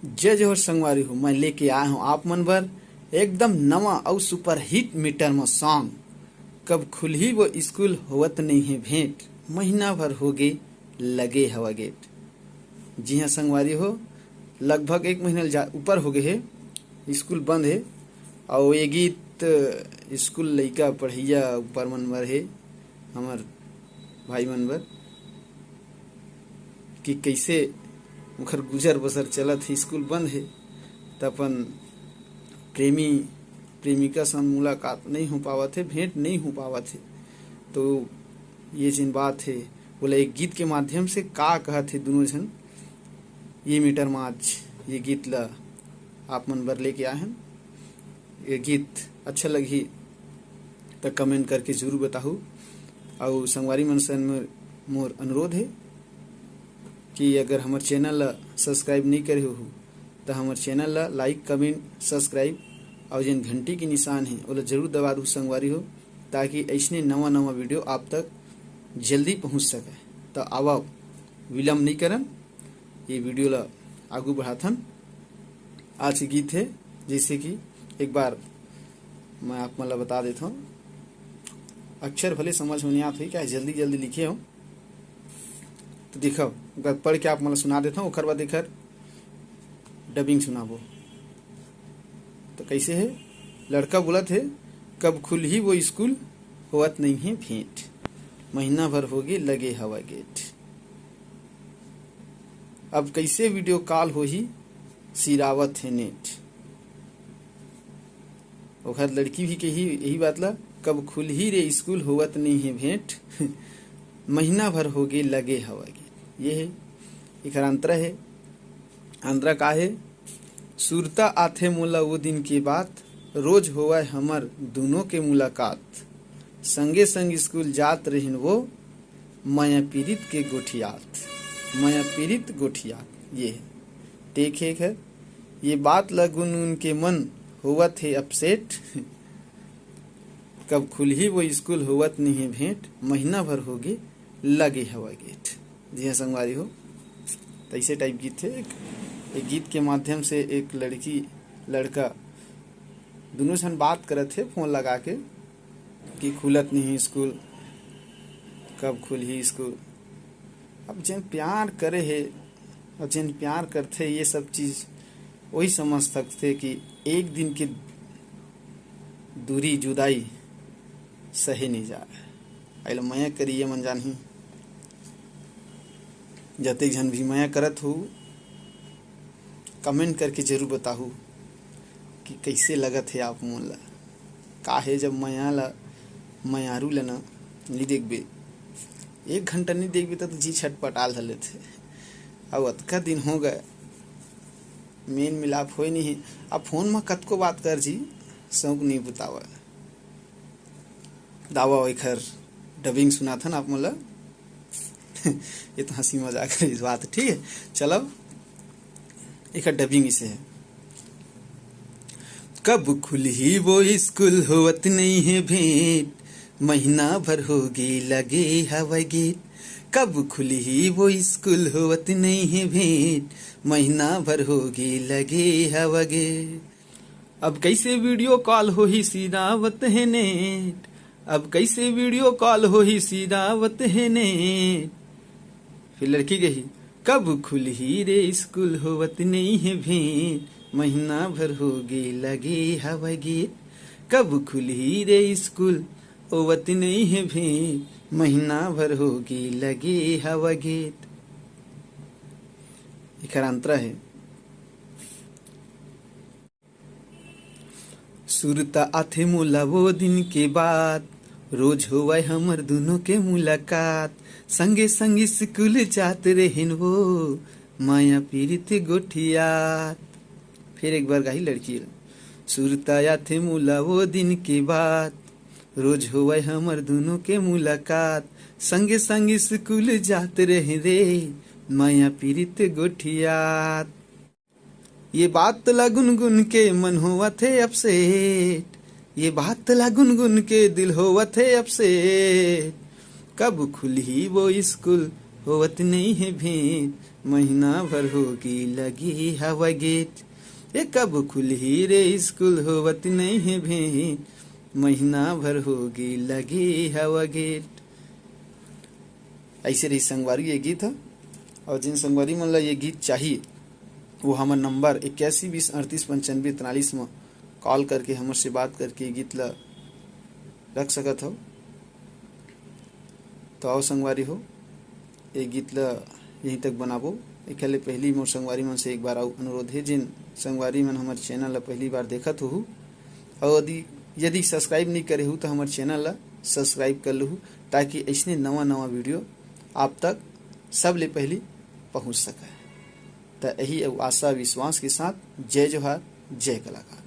जय जोहर संगवारी हो, मैं लेके आया हूँ आप मन बर एकदम नवा और सुपर हिट मीटर में सॉन्ग। कब खुलही वो स्कूल होवत नहीं है भेंट, महीना भर हो गए लगे हवा गेट। जी हाँ संगवारी हो, लगभग एक महीना ऊपर हो गए है, स्कूल बंद है। और ये गीत स्कूल लइका पढ़ैया ऊपर मन बर है, हमार भाई मन बर कि कैसे उखर गुजर बसर चलत है। स्कूल बंद है तो अपन प्रेमी प्रेमिका संग मुलाकात नहीं हो पावत है, भेंट नहीं हो पावत है। तो ये जिन बात है बोला एक गीत के माध्यम से का कहत है दोनों जन, ये मीटर में आज ये गीत ला आप मन बर लेके आए हैं। ये गीत अच्छा लगी तो कमेंट करके जरूर बताओ। और संगवारी मन से मोर अनुरोध है कि अगर हमारे चैनल ला सब्सक्राइब नहीं करे हो तो हमारे चैनल ला लाइक कमेंट सब्सक्राइब और जिन घंटी की निशान है वो जरूर दबा दो संगवारी हो, ताकि ऐसने नवा नवा वीडियो आप तक जल्दी पहुंच सके। तो आवा विलम्ब नहीं करन, ये वीडियो ला आगू बढ़ाथन। आज के गीत है जैसे कि एक बार मैं आप मतलब बता देता हूँ, अक्षर भले समझ में नहीं आते क्या जल्दी जल्दी लिखे हो तो देखो अगर पढ़ के आप मतलब सुना देता हूँ, ओकर बाद देकर डबिंग सुनाबो। तो कैसे है, लड़का बोला थे कब खुल ही वो स्कूल होवत नहीं है भेंट, महीना भर हो गए लगे हवा गेट। अब कैसे वीडियो कॉल हो ही सिरावत है नेट। ओखर लड़की भी कही यही बात ला, कब खुल ही रे स्कूल होवत नहीं है भेंट, महीना भर हो गए लगे हवा गेट। ये है एक अंतरा है। अंतरा का है, सुरता आथे मोला वो दिन की बात, रोज होवा हमर दोनों के मुलाकात, संगे संग स्कूल जात रहिन वो, माया पीरित के गोठियात, माया पीरित गोठियात। ये है टेक है। ये बात लगुन उनके मन होवत है अपसेट, कब खुल ही वो स्कूल होवत नहीं है भेंट, महीना भर हो गए लगे हवा गेट। जी हाँ संगवारी हो, तो ऐसे टाइप गीत है। एक गीत के माध्यम से एक लड़की लड़का दोनों जन बात करत थे फोन लगा के कि खुलत नहीं स्कूल, कब खुल ही स्कूल। अब जिन प्यार करे है और जिन प्यार करते ये सब चीज वही समझ सकते कि एक दिन की दूरी जुदाई सही नहीं जा। अल मया करिए मन जानही, जते जन भी मया करत हो कमेंट करके जरूर बताहू कि कैसे लगत है आप मन ला। का है जब मया ला मयारू ला ना नहीं देखबे, एक घंटा नहीं देखबे तो जी छटपटाल हले थे। अब अतका दिन हो गए मेन मिलाप हो नहीं है। अब फोन में कत को बात कर जी शौक नहीं बतावा। दावा खैर डबिंग सुना था ना आप मतलब ये तो हंसी मजाक है इस बात, ठीक है। चलो एक डबिंग इसे है, कब खुली वो स्कूल होवत नहीं है भेंट, महीना भर हो गई लगे हवा गेट, कब खुली ही वो स्कूल होवत नहीं है भेंट, महीना भर हो गई लगे हवा गेट। अब कैसे वीडियो कॉल हो ही सीधावत है नेट, अब कैसे वीडियो कॉल हो ही सीधावत है नेट। फिर लड़की गई, कब खुल ही रे स्कूल होवत नहीं है भेंट, महीना भर हो गए लगे हवा गेट, कब खुल ही रे स्कूल होवत नहीं है भेंट, महीना भर हो गए लगे हवा गेट। एक अंतरा है, सुरता आथे मोला वो दिन के बाद, रोज होवा हमर दोनों के मुलाकात, संगे संग स्कूल जात रहेन वो, माया पीरित गोठियात। फिर एक बार गाही लड़की, सुरता आथे मोला वो दिन के बाद, रोज होवा हमर दोनों के मुलाकात, संगे संग स्कूल जात रहे रे, माया पीरित गोठियात। ये बात ला गुनगुन के मन हुआ थे अपसेट, ये बात ला गुनगुन के दिल हुआ थे अपसेट, कब खुली वो स्कूल होवत नहीं है भेंट, महीना भर होगी लगी हवा गेट, ये कब खुली रे स्कूल होवत नहीं है भेंट, महीना भर होगी लगी हवा गेट। ऐसे रही संगवारी ये गीत है। और जिन संगवारी मन ला ये गीत चाहिए वो हमार नंबर 8120389543 में कॉल करके हमर से बात करके ये गीत ला रख सकत हो। तो आओ संगवारी हो, ये गीत ला यहीं तक बनाबो। एक पहली मोर संगवारी मन से एक बार आओ अनुरोध है, जिन संगवारी मन हमारे चैनल ला पहली बार देखत हो और यदि सब्सक्राइब नहीं करे हो तो हमारे चैनल ला सब्सक्राइब कर लूँ, ताकि ऐसे नवा नवा वीडियो आप तक सबले पहले पहुँच सके। तो यही आशा विश्वास के साथ जय जोहार, जय कलाकार।